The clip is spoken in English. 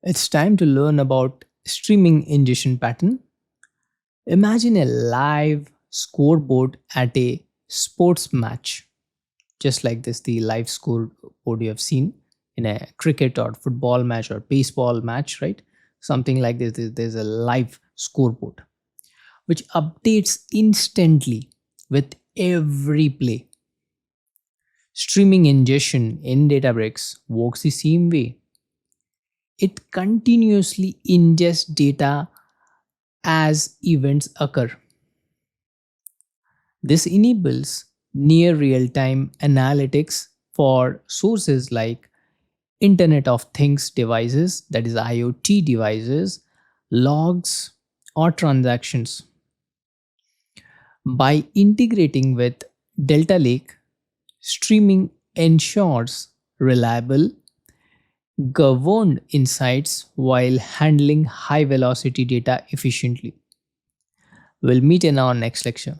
It's time to learn about streaming ingestion pattern. Imagine a live scoreboard at a sports match, just like this, the live scoreboard you have seen in a cricket or football match or baseball match, right? Something like this. There's a live scoreboard which updates instantly with every play. Streaming ingestion in Databricks works the same way. It continuously ingests data as events occur. This enables near real time analytics for sources like Internet of Things devices, that is IoT devices, logs, or transactions. By integrating with Delta Lake, streaming ensures reliable, governed insights while handling high velocity data efficiently. We'll meet in our next lecture.